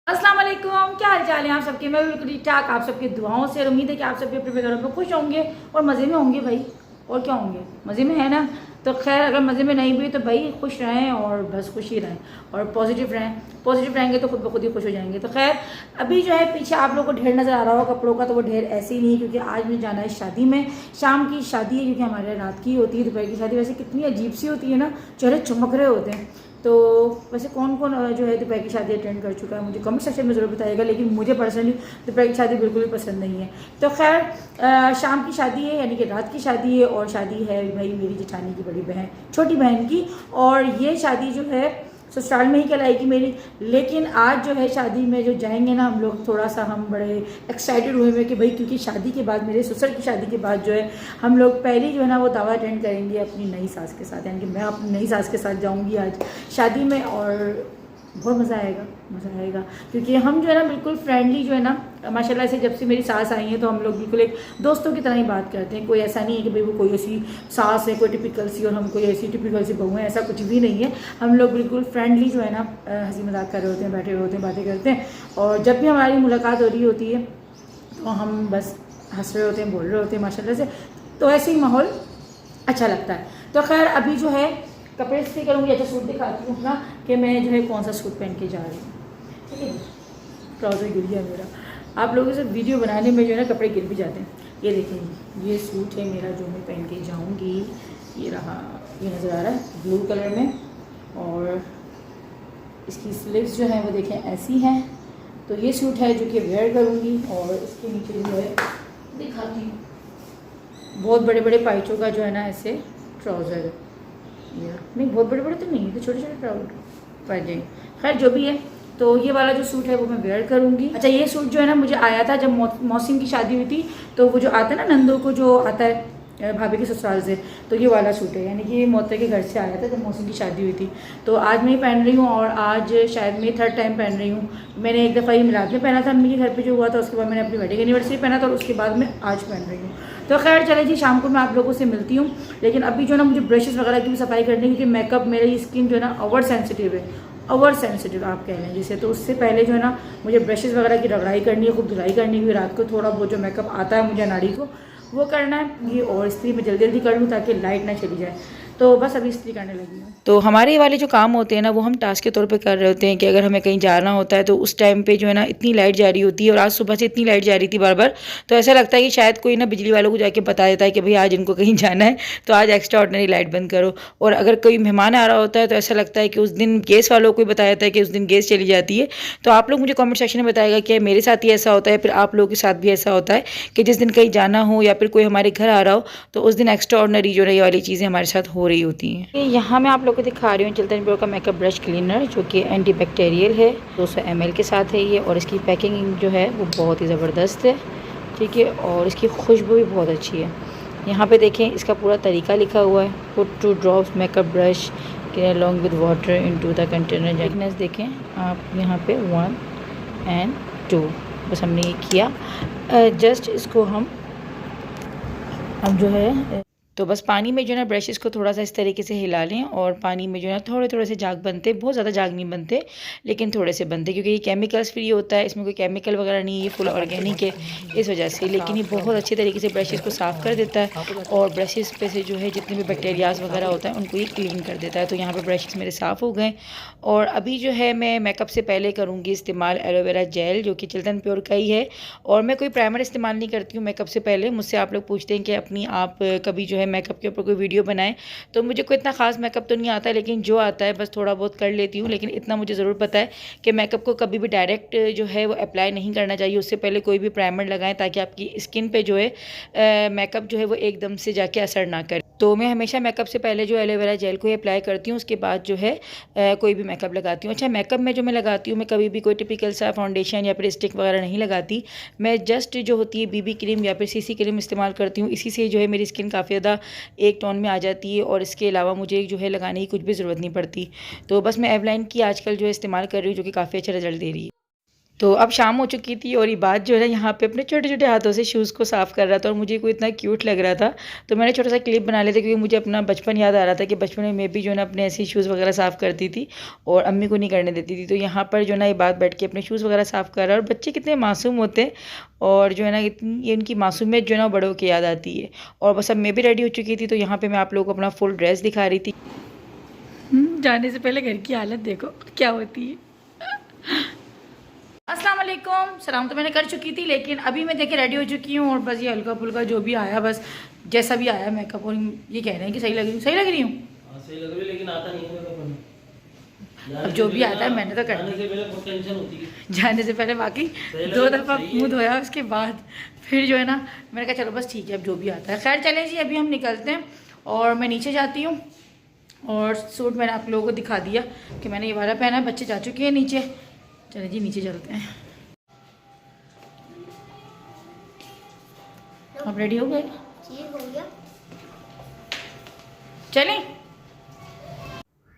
अस्सलाम वालेकुम, क्या हाल चाल है आप सबके। मैं बिल्कुल ठीक ठाक, आप सबकी दुआओं से। और उम्मीद है कि आप सबके अपने घरों में खुश होंगे और मज़े में होंगे भाई। और क्या होंगे, मज़े में है ना। तो खैर, अगर मज़े में नहीं भी तो भाई खुश रहें और बस खुश ही रहें और पॉजिटिव रहें। पॉजिटिव रहेंगे तो खुद ब खुद ही खुश हो जाएंगे। तो खैर, अभी जो है पीछे आप लोगों को ढेर नज़र आ रहा होगा कपड़ों का, तो वो ढेर ऐसे ही नहीं, क्योंकि आज मुझे जाना है शादी में। शाम की शादी है, क्योंकि हमारे रात की होती है, दोपहर की शादी वैसे कितनी अजीब सी होती है ना, चेहरे चमक रहे होते हैं। तो वैसे कौन कौन जो है दोपहर की शादी अटेंड कर चुका है मुझे कमेंट सेक्शन में ज़रूर बताइएगा, लेकिन मुझे पर्सनली दोपहर की शादी बिल्कुल भी पसंद नहीं है। तो खैर, शाम की शादी है, यानी कि रात की शादी है, और शादी है भाई मेरी जेठानी की बड़ी बहन, छोटी बहन की। और ये शादी जो है ससुराल में ही कहलाएगी मेरी। लेकिन आज जो है शादी में जो जाएंगे ना हम लोग, थोड़ा सा हम बड़े एक्साइटेड हुए हैं कि भाई, क्योंकि शादी के बाद, मेरे ससुर की शादी के बाद जो है हम लोग पहली जो है ना वो दावा अटेंड करेंगे अपनी नई सास के साथ। यानी कि मैं अपनी नई सास के साथ जाऊंगी आज शादी में, और बहुत मज़ा आएगा, मज़ा आएगा। क्योंकि हम जो है ना बिल्कुल फ्रेंडली जो है ना, माशाल्लाह से जब से मेरी सास आई है तो हम लोग बिल्कुल एक दोस्तों की तरह ही बात करते हैं। कोई ऐसा नहीं है कि भाई वो कोई ऐसी सास है कोई टिपिकल सी और हम कोई ऐसी टिपिकल सी बहू हैं, ऐसा कुछ भी नहीं है। हम लोग बिल्कुल फ्रेंडली जो है ना हंसी मजाक कर रहे होते हैं, बैठे हुए होते हैं, बातें करते हैं। और जब भी हमारी मुलाकात हो रही होती है तो हम बस हंस रहे होते हैं, बोल रहे होते हैं माशाल्लाह से। तो ऐसे ही माहौल अच्छा लगता है। तो खैर, अभी जो है कपड़े इस्त्री करूँगी। अच्छा, सूट दिखाती हूँ ना कि मैं जो है कौन सा सूट पहन के जा रही हूँ। ठीक है, ट्राउज़र गिर गया मेरा। आप लोगों से वीडियो बनाने में जो है ना कपड़े गिर भी जाते हैं। ये देखें, ये सूट है मेरा जो मैं पहन के जाऊँगी। ये रहा, ये नज़र आ रहा है ब्लू कलर में, और इसकी स्लीव्स जो है वो देखें ऐसी हैं। तो ये सूट है जो कि वेयर करूँगी, और इसके नीचे जो है दिखाती हूँ, बहुत बड़े बड़े पाइचों का जो है ना ऐसे ट्राउज़र है। नहीं, बहुत बड़े बड़े तो नहीं है, तो छोटे छोटे ट्राउज़र पाइजे। खैर, जो भी है, तो ये वाला जो सूट है वो मैं वेयर करूँगी। अच्छा, ये सूट जो है ना मुझे आया था जब मौसिम की शादी हुई थी। तो वो जो आता है ना नंदों को जो आता है भाभी के ससुराल से, तो ये वाला सूट है। यानी कि ये मोते के घर से आया था जब मौसिम की शादी हुई थी। तो आज मैं ही पहन रही हूँ, और आज शायद मैं थर्ड टाइम पहन रही हूँ। मैंने एक दफ़ा ये मिलाद में पहना था अम्मी के घर पे जो हुआ था, उसके बाद मैंने अपनी वेडिंग एनिवर्सरी पहना था, और उसके बाद मैं आज पहन रही हूँ। तो खैर चले जी, शाम को मैं आप लोगों से मिलती हूँ। लेकिन अभी जो है ना मुझे ब्रशेज़ वगैरह की भी सफाई करनी है, क्योंकि मेकअप, मेरी स्किन जो है ना ओवर सेंसिटिव है, ओवर सेंसिटिव आप कह लें जिसे। तो उससे पहले जो है ना मुझे ब्रशेज़ वगैरह की रगड़ाई करनी है, खूब धुलाई करनी है। रात को थोड़ा बहुत जो मेकअप आता है मुझे नाड़ी को वो करना है ये, और इस्त्री में जल्दी जल्दी कर लूँ ताकि लाइट ना चली जाए। तो बस अभी इस्त्री करने लगी हूँ। तो हमारे वाले जो काम होते हैं ना वो हम टास्क के तौर पे कर रहे होते हैं कि अगर हमें कहीं जाना होता है तो उस टाइम पे जो है ना इतनी लाइट जा रही होती है, और आज सुबह से इतनी लाइट जा रही थी बार बार। तो ऐसा लगता है कि शायद कोई ना बिजली वालों को जाके बता देता है कि भाई आज इनको कहीं जाना है तो आज एक्स्ट्रा ऑर्डिनरी लाइट बंद करो। और अगर कोई मेहमान आ रहा होता है तो ऐसा लगता है कि उस दिन गैस वालों को बता देता है कि उस दिन गैस चली जाती है। तो आप लोग मुझे कॉमेंट सेक्शन में बताएगा कि मेरे साथ ही ऐसा होता है, फिर आप लोगों के साथ भी ऐसा होता है कि जिस दिन कहीं जाना हो या फिर कोई हमारे घर आ रहा हो तो उस दिन एक्स्ट्रा ऑर्डिनरी जो ये वाली चीज़ें हमारे साथ हो रही होती हैं। यहाँ मैं आप लोगों को दिखा रही हूँ चिल्तन प्योर का मेकअप ब्रश क्लीनर, जो कि एंटी बैक्टीरियल है। 200 ml के साथ है ये, और इसकी पैकिंग जो है वो बहुत ही ज़बरदस्त है। ठीक है, और इसकी खुशबू भी बहुत अच्छी है। यहाँ पे देखें इसका पूरा तरीका लिखा हुआ है। Put 2 drops makeup brush along with water into the container. Thickness देखें आप यहाँ पे 1 and 2, बस हमने ये किया। जस्ट इसको हम अब जो है तो बस पानी में जो है ना ब्रशेज़ को थोड़ा सा इस तरीके से हिला लें, और पानी में जो है ना थोड़े थोड़े से झाग बनते, बहुत ज़्यादा झाग नहीं बनते लेकिन थोड़े से बनते, क्योंकि ये केमिकल्स फ्री होता है, इसमें कोई केमिकल वगैरह नहीं है, ये फुल ऑर्गेनिक है इस वजह से। लेकिन ये बहुत अच्छे तरीके से ब्रशेज़ को साफ़ कर देता है, और ब्रशेज़ पे से जो है जितने भी बैक्टीरियाज वगैरह होता है उनको ये क्लीन कर देता है। तो यहाँ पर ब्रशेज़ मेरे साफ़ हो गए, और अभी जो है मैं मेकअप से पहले करूँगी इस्तेमाल एलोवेरा जेल, जो कि चिल्तन प्योर का ही है। और मैं कोई प्राइमर इस्तेमाल नहीं करती हूँ मेकअप से पहले। मुझसे आप लोग पूछते हैं कि अपनी आप कभी जो है मेकअप के ऊपर कोई वीडियो बनाएं, तो मुझे कोई इतना खास मेकअप तो नहीं आता, लेकिन जो आता है बस थोड़ा बहुत कर लेती हूँ। लेकिन इतना मुझे ज़रूर पता है कि मेकअप को कभी भी डायरेक्ट जो है वो अप्लाई नहीं करना चाहिए, उससे पहले कोई भी प्राइमर लगाएं, ताकि आपकी स्किन पे जो है मेकअप जो है वो एकदम से जाके असर ना करे। तो मैं हमेशा मेकअप से पहले जो एलोवेरा जेल को ही अप्लाई करती हूँ, उसके बाद जो है कोई भी मेकअप लगाती हूँ। अच्छा, मेकअप में जो मैं लगाती हूँ, मैं कभी भी कोई टिपिकल सा फाउंडेशन या फिर स्टिक वगैरह नहीं लगाती। मैं जस्ट जो होती है बीबी क्रीम या फिर सीसी क्रीम इस्तेमाल करती हूँ। इसी से जो है मेरी स्किन काफ़ी ज़्यादा एक टोन में आ जाती है, और इसके अलावा मुझे जो है लगाने की कुछ भी ज़रूरत नहीं पड़ती। तो बस मैं एवलाइन की आजकल जो है इस्तेमाल कर रही हूँ, जो कि काफ़ी अच्छा रिजल्ट दे रही है। तो अब शाम हो चुकी थी और इबाद जो है ना यहाँ पे अपने छोटे छोटे हाथों से शूज़ को साफ़ कर रहा था और मुझे कोई इतना क्यूट लग रहा था। तो मैंने छोटा सा क्लिप बना लिया था क्योंकि मुझे अपना बचपन याद आ रहा था कि बचपन में मैं भी जो है ना अपने ऐसे शूज़ वगैरह साफ़ करती थी और अम्मी को नहीं करने देती थी। तो यहाँ पर जो है ना इबाद बैठ के अपने शूज़ वगैरह साफ़ कर रहा है और बच्चे कितने मासूम होते हैं और जो है ना इतनी ये उनकी मासूमियत जो है ना बड़ों की याद आती है। और बस अब मैं भी रेडी हो चुकी थी, तो यहाँ पर मैं आप लोगों को अपना फुल ड्रेस दिखा रही थी। जाने से पहले घर की हालत देखो क्या होती है। अस्सलाम वालेकुम, सलाम तो मैंने कर चुकी थी, लेकिन अभी मैं देखे रेडी हो चुकी हूँ और बस ये हल्का फुल्का जो भी आया, बस जैसा भी आया मेकअप, और ये कह रहे हैं कि सही लग रही हूँ। सही लग रही हूँ? सही लग रही है, लेकिन आता नहीं है मेकअप। अब जो भी आता है मैंने तो कर दी। जाने से पहले बाकी 2 दफ़ा मुँह धोया, उसके बाद फिर जो है ना मैंने कहा चलो बस ठीक है अब जो भी आता है। खैर चलें जी, अभी हम निकलते हैं और मैं नीचे जाती हूँ। और सूट मैंने आप लोगों को दिखा दिया कि मैंने ये वाला पहना है। बच्चे जा चुके हैं नीचे, चलिए जी नीचे चलते हैं। आप रेडी हो गए? हो गया। चलें।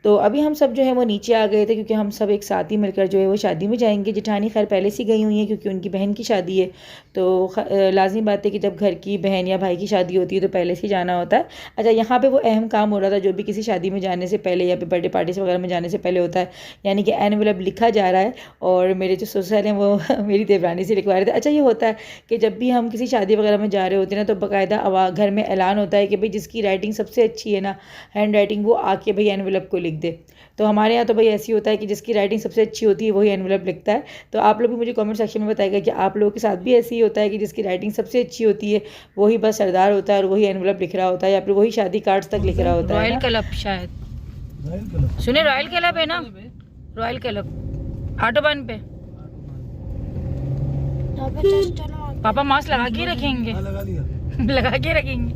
तो अभी हम सब जो है वो नीचे आ गए थे क्योंकि हम सब एक साथ ही मिलकर जो है वो शादी में जाएंगे। जेठानी खैर पहले से गई हुई हैं क्योंकि उनकी बहन की शादी है, तो लाजमी बात है कि जब घर की बहन या भाई की शादी होती है तो पहले से जाना होता है। अच्छा, यहाँ पे वो अहम काम हो रहा था जो भी किसी शादी में जाने से पहले या फिर बर्थडे पार्टीज वगैरह में जाने से पहले होता है, यानी कि एनवेलप लिखा जा रहा है। और मेरे जो ससुर हैं वो मेरी देवरानी से लिखवा रहे थे। अच्छा, ये होता है कि जब भी हम किसी शादी वगैरह में जा रहे होते हैं ना, तो बाकायदा घर में ऐलान होता है कि भाई जिसकी राइटिंग सबसे अच्छी है ना, हैंड राइटिंग, वो आके भाई एनवेलप को लिख दे। तो हमारे यहाँ तो भाई ऐसी होता है कि जिसकी राइटिंग सबसे अच्छी होती है वही एनवेलप लिखता है। तो आप लोग भी मुझे कमेंट सेक्शन में बताइएगा कि आप लोगों के साथ भी ऐसे ही होता है कि जिसकी राइटिंग सबसे अच्छी होती है वही बस सरदार होता है और वही एनवेलप लिख रहा होता है, या फिर वही शादी कार्ड्स तक लिख रहा होता है। रॉयल क्लब शायद सुने, रॉयल क्लब है ना, रॉयल क्लब ऑटोबान पे। पापा मास्क लगा के रखेंगे? लगा लिया। लगा के रखेंगे?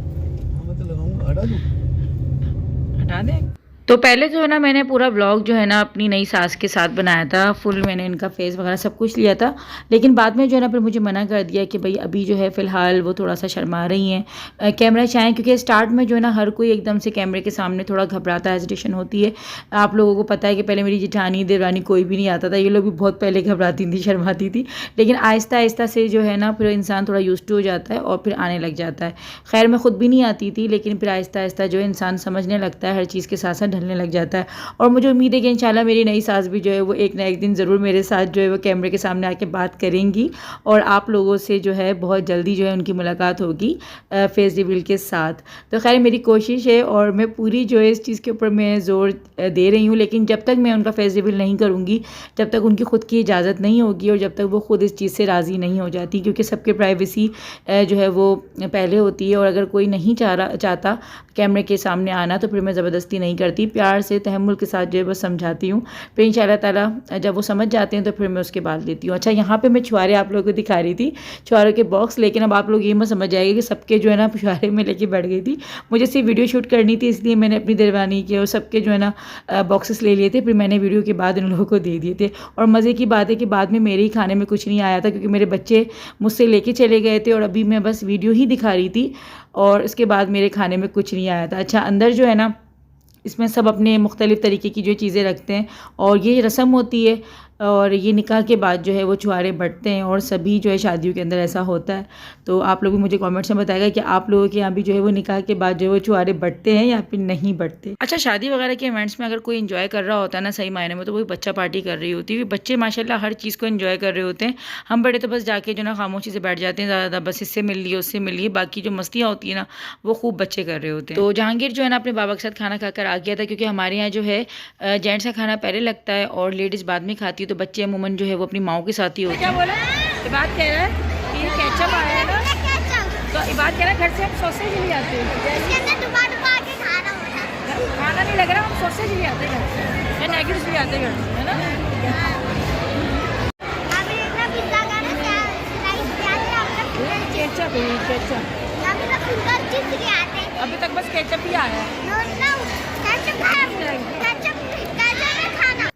हटा दे। तो पहले जो है ना मैंने पूरा व्लॉग जो है ना अपनी नई सास के साथ बनाया था, फुल मैंने इनका फेस वगैरह सब कुछ लिया था। लेकिन बाद में जो है ना फिर मुझे मना कर दिया कि भाई अभी जो है फ़िलहाल वो थोड़ा सा शर्मा रही हैं कैमरा चाहें, क्योंकि स्टार्ट में जो है ना हर कोई एकदम से कैमरे के सामने थोड़ा घबराता है, हेजिटेशन होती है। आप लोगों को पता है कि पहले मेरी जेठानी देवरानी कोई भी नहीं आता था, ये लोग भी बहुत पहले घबराती थी, शर्माती थी। लेकिन आहिस्ता आहिस्ता से जो है ना फिर इंसान थोड़ा यूज्ड टू हो जाता है और फिर आने लग जाता है। खैर मैं खुद भी नहीं आती थी, लेकिन फिर आहिस्ता आहिस्ता जो है इंसान समझने लगता है, हर चीज़ के साथ साथ ढलने लग जाता है। और मुझे उम्मीद है कि इंशाल्लाह मेरी नई सास भी जो है वो एक ना एक दिन ज़रूर मेरे साथ जो है वो कैमरे के सामने आके बात करेंगी और आप लोगों से जो है बहुत जल्दी जो है उनकी मुलाकात होगी फेस रिवील के साथ। तो खैर मेरी कोशिश है और मैं पूरी जो है इस चीज़ के ऊपर मैं ज़ोर दे रही हूँ, लेकिन जब तक मैं उनका फेस रिवील नहीं करूँगी, जब तक उनकी खुद की इजाज़त नहीं होगी और जब तक वो खुद इस चीज़ से राज़ी नहीं हो जाती, क्योंकि सबके प्राइवेसी जो है वो पहले होती है। और अगर कोई नहीं चाहता कैमरे के सामने आना तो फिर मैं ज़बरदस्ती नहीं करती, प्यार से तहम्मुल के साथ जो है बस समझाती हूँ। फिर इंशाल्लाह ताला जब वो समझ जाते हैं तो फिर मैं उसके बाद लेती हूँ। अच्छा, यहाँ पे मैं छुआरे आप लोगों को दिखा रही थी, छुआरों के बॉक्स, लेकिन अब आप लोग ये मत समझ जाएंगे कि सबके जो है ना छुआरे में लेके बैठ गई थी। मुझे सिर्फ वीडियो शूट करनी थी, इसलिए मैंने अपनी देवरानी के और सबके जो है ना बॉक्सेस ले लिए थे, फिर मैंने वीडियो के बाद उन लोगों को दे दिए थे। और मज़े की बात है कि बाद में मेरे ही खाने में कुछ नहीं आया था, क्योंकि मेरे बच्चे मुझसे लेके चले गए थे और अभी मैं बस वीडियो ही दिखा रही थी और इसके बाद मेरे खाने में कुछ नहीं आया था। अच्छा, अंदर जो है ना इसमें सब अपने मुख्तलिफ़ तरीके की जो चीज़ें रखते हैं और ये रस्म होती है और ये निकाह के बाद जो है वो छुआरे बढ़ते हैं और सभी जो है शादियों के अंदर ऐसा होता है। तो आप लोग भी मुझे कमेंट्स में बताएगा कि आप लोगों के यहाँ भी जो है वो निकाह के बाद जो है वो छुआरे बढ़ते हैं या फिर नहीं बढ़ते। अच्छा, शादी वगैरह के इवेंट्स में अगर कोई इन्जॉय कर रहा होता है ना सही मायने में, तो वही बच्चा पार्टी कर रही होती है। बच्चे माशाल्लाह हर चीज़ को इन्जॉय कर रहे होते हैं। हम बड़े तो बस जाके जो ना खामोशी से बैठ जाते हैं, ज़्यादा बस इससे मिल लिए उससे मिल लिए, बाकी जो मस्तियाँ होती है ना वो खूब बच्चे कर रहे होते हैं। तो जहांगीर जो है ना अपने बाबा के साथ खाना खाकर आ गया था, क्योंकि हमारे यहाँ जो है जेंट्स का खाना पहले लगता है और लेडीज़ बाद में खाती है। तो बच्चे अमूमन जो है वो अपनी माओ के साथ ही होते हैं। क्या बोला? इबाद कह रहा है कि केचप आया है ना, तो इबाद कह रहा है घर से हम सॉसेज ले आते हैं, खाना नहीं लग रहा, हम सॉसेज ले आते हैं घर से या नैगेट्स ले आते हैं घर से, है ना। केचप है, केचप अभी तक बस केचप ही आया है।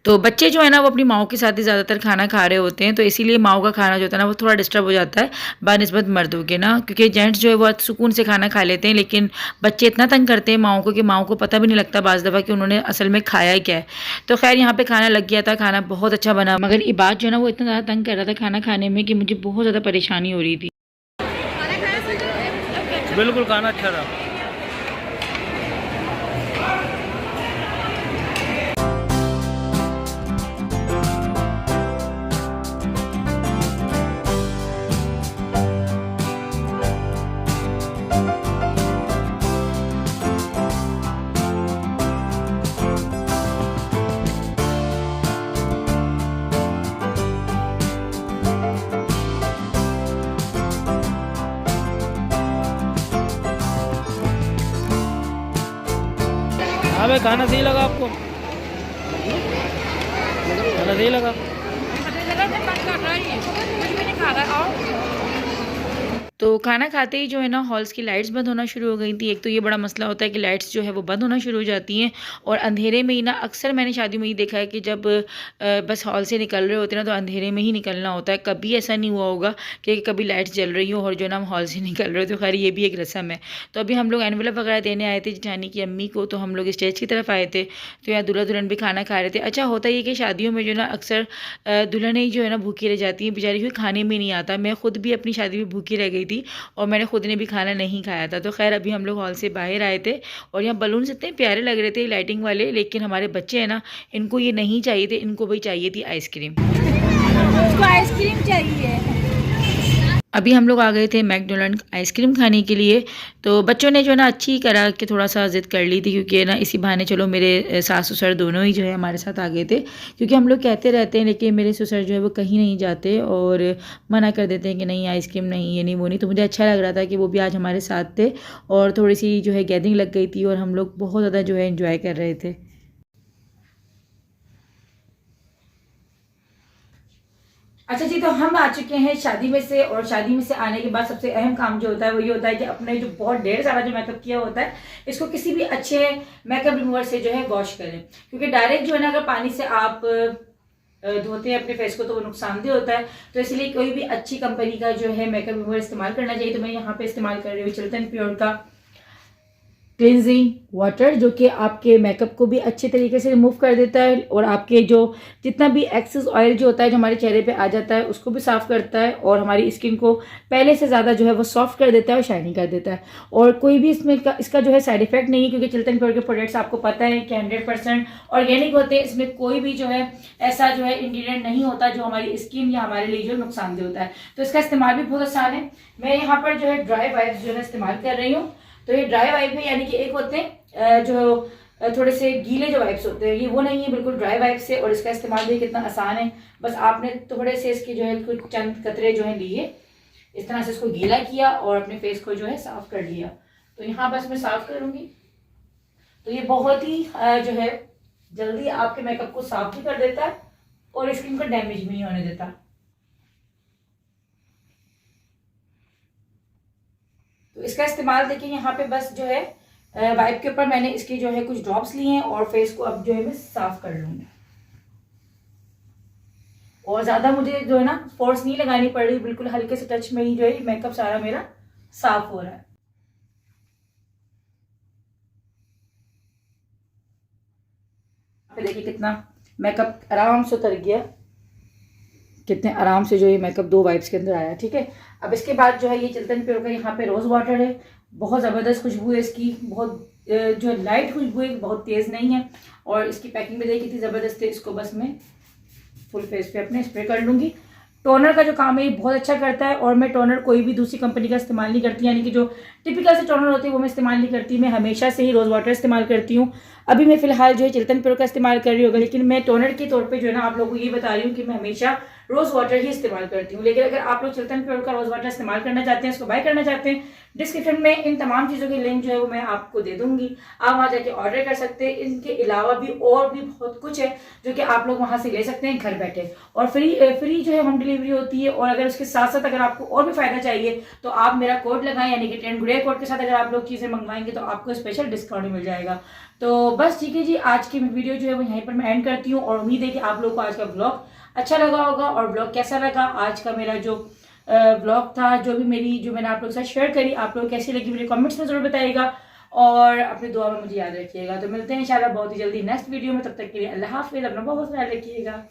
तो बच्चे जो है ना वो अपनी माओ के साथ ही ज़्यादातर खाना खा रहे होते हैं, तो इसीलिए माओ का खाना जो होता है ना वो थोड़ा डिस्टर्ब हो जाता है बानिस्बत मर्दों के ना, क्योंकि जेंट्स जो है वो सुकून से खाना खा लेते हैं, लेकिन बच्चे इतना तंग करते हैं माओ को कि माओ को पता भी नहीं लगता बाज़ दफ़ा कि उन्होंने असल में खाया क्या है। तो खैर यहाँ पे खाना लग गया था, खाना बहुत अच्छा बना, मगर इबाद जो है ना वो इतना ज़्यादा तंग कर रहा था खाना खाने में कि मुझे बहुत ज़्यादा परेशानी हो रही थी। बिल्कुल खाना अच्छा था। हाँ भाई, खाना सही लगा आपको? खाना सही लगा? तो खाना खाते ही जो है ना हॉल्स की लाइट्स बंद होना शुरू हो गई थी। एक तो ये बड़ा मसला होता है कि लाइट्स जो है वो बंद होना शुरू हो जाती हैं, और अंधेरे में ही ना अक्सर मैंने शादी में ही देखा है कि जब बस हॉल से निकल रहे होते हैं ना तो अंधेरे में ही निकलना होता है। कभी ऐसा नहीं हुआ होगा कि कभी लाइट्स जल रही हो और जो है ना हम हॉल से निकल रहे हो, तो खैर ये भी एक रस्म है। तो अभी हम लोग एनवेलप वगैरह देने आए थे जेठानी की अम्मी को, तो हम लोग स्टेज की तरफ आए थे, तो यहाँ दूल्हा दुल्हन भी खाना खा रहे थे। अच्छा होता ये कि शादियों में जो ना अक्सर दुल्हन ही जो है ना भूखी रह जाती है बेचारी, क्योंकि खाने में नहीं आता। मैं खुद भी अपनी शादी में भूखी रह गई थी और मैंने खुद ने भी खाना नहीं खाया था। तो खैर अभी हम लोग हॉल से बाहर आए थे और यहाँ बलून्स इतने प्यारे लग रहे थे लाइटिंग वाले, लेकिन हमारे बच्चे हैं ना इनको ये नहीं चाहिए थे, इनको भाई चाहिए थी आइसक्रीम। उसको आइसक्रीम चाहिए। अभी हम लोग आ गए थे मैकडोनल्ड आइसक्रीम खाने के लिए, तो बच्चों ने जो है ना अच्छी करा के थोड़ा सा ज़िद कर ली थी, क्योंकि ना इसी बहाने चलो मेरे सास ससुर दोनों ही जो है हमारे साथ आ गए थे, क्योंकि हम लोग कहते रहते हैं लेकिन मेरे ससुर जो है वो कहीं नहीं जाते और मना कर देते हैं कि नहीं आइसक्रीम नहीं, ये नहीं वो नहीं। तो मुझे अच्छा लग रहा था कि वो भी आज हमारे साथ थे और थोड़ी सी जो है गैदरिंग लग गई थी और हम लोग बहुत ज़्यादा जो है इन्जॉय कर रहे थे। अच्छा जी, तो हम आ चुके हैं शादी में से, और शादी में से आने के बाद सबसे अहम काम जो होता है वो ये होता है कि अपने जो बहुत ढेर सारा जो मेकअप किया होता है इसको किसी भी अच्छे मेकअप रिमूवर से जो है वॉश करें, क्योंकि डायरेक्ट जो है ना अगर पानी से आप धोते हैं अपने फेस को तो वो नुकसानदेह होता है। तो इसलिए कोई भी अच्छी कंपनी का जो है मेकअप रिमूवर इस्तेमाल करना चाहिए। तो मैं यहाँ पे इस्तेमाल कर रही हूँ चिल्टन प्योर का क्लिनजिंग वाटर, जो कि आपके मेकअप को भी अच्छे तरीके से रिमूव कर देता है और आपके जो जितना भी एक्सेस ऑयल जो होता है जो हमारे चेहरे पे आ जाता है उसको भी साफ़ करता है और हमारी स्किन को पहले से ज़्यादा जो है वो सॉफ्ट कर देता है और शाइनिंग कर देता है। और कोई भी इसमें इसका जो है साइड इफेक्ट नहीं है, क्योंकि चिल्टन प्योर के प्रोडक्ट्स आपको पता है कि 100% ऑर्गेनिक होते हैं। इसमें कोई भी जो है ऐसा जो है इंग्रीडियंट नहीं होता जो हमारी स्किन या हमारे लिए जो नुकसानदेह होता है। तो इसका इस्तेमाल भी बहुत आसान है। मैं यहाँ पर जो है ड्राई वाइप्स जो है इस्तेमाल कर रही हूँ। तो ये ड्राई वाइप है, यानी कि एक होते हैं जो थोड़े से गीले जो वाइप्स होते हैं, ये वो नहीं है, बिल्कुल ड्राई वाइप्स है। और इसका इस्तेमाल भी कितना आसान है, बस आपने थोड़े से इसके जो है कुछ चंद कतरे जो है लिए, इस तरह से इसको गीला किया और अपने फेस को जो है साफ कर लिया। तो यहाँ बस मैं साफ करूंगी, तो ये बहुत ही जो है जल्दी आपके मेकअप को साफ भी कर देता है और स्किन को डैमेज भी नहीं होने देता। तो इसका इस्तेमाल देखिए यहाँ पे बस जो है वाइप के ऊपर मैंने इसके जो है कुछ ड्रॉप्स लिए हैं और फेस को अब जो है मैं साफ कर लूंगी। और ज्यादा मुझे जो है ना फोर्स नहीं लगानी पड़ रही, बिल्कुल हल्के से टच में ही जो है मेकअप सारा मेरा साफ हो रहा है। देखिए कितना मेकअप आराम से उतर गया, कितने आराम से जो ये मेकअप 2 वाइप्स के अंदर आया। ठीक है, अब इसके बाद जो है ये चिल्टन प्योर का यहाँ पे रोज़ वाटर है, बहुत ज़बरदस्त खुशबू है इसकी, बहुत जो लाइट खुशबू है, बहुत तेज़ नहीं है। और इसकी पैकिंग भी देखी कितनी ज़बरदस्त है। इसको बस मैं फुल फेस पे अपने स्प्रे कर लूँगी। टोनर का जो काम है ये बहुत अच्छा करता है, और मैं टोनर कोई भी दूसरी कंपनी का इस्तेमाल नहीं करती, यानी कि जो टिपिकल से टोनर होती है वो मैं इस्तेमाल नहीं करती। मैं हमेशा से ही रोज़ वाटर इस्तेमाल करती हूँ। अभी मैं फ़िलहाल जो है चिल्टन प्योर का इस्तेमाल कर रही होगा, लेकिन मैं टोनर के तौर पे जो है ना आप लोगों को ये बता रही हूँ कि मैं हमेशा रोज़ वाटर ही इस्तेमाल करती हूँ। लेकिन अगर आप लोग चिल्टन प्योर का रोज़ वाटर इस्तेमाल करना चाहते हैं, इसको बाय करना चाहते हैं, डिस्क्रिप्शन में इन तमाम चीज़ों की लिंक जो है वो मैं आपको दे दूंगी, आप वहाँ जाके ऑर्डर कर सकते हैं। इनके अलावा भी और भी बहुत कुछ है जो कि आप लोग वहाँ से ले सकते हैं घर बैठे, और फ्री जो है होम डिलीवरी होती है। और अगर उसके साथ साथ अगर आपको और भी फायदा चाहिए तो आप मेरा कोड लगाएं, यानी कि 10 गुड़े कोड के साथ अगर आप लोग चीज़ें मंगवाएंगे तो आपको स्पेशल डिस्काउंट मिल जाएगा। तो बस ठीक है जी, आज की वीडियो जो है वो यहीं पर मैं एंड करती हूँ, और उम्मीद है कि आप लोग को आज का ब्लॉग अच्छा लगा होगा। और ब्लॉग कैसा लगा आज का मेरा जो ब्लॉग था, जो मैंने आप लोग के साथ शेयर करी, आप लोग कैसी लगी मुझे कमेंट्स में जरूर बताइएगा, और अपनी दुआ में मुझे याद रखिएगा। तो मिलते हैं इंशाल्लाह बहुत ही जल्दी नेक्स्ट वीडियो में, तब तक के लिए अल्लाह हाफिज़, अपना बहुत ख्याल रखिएगा।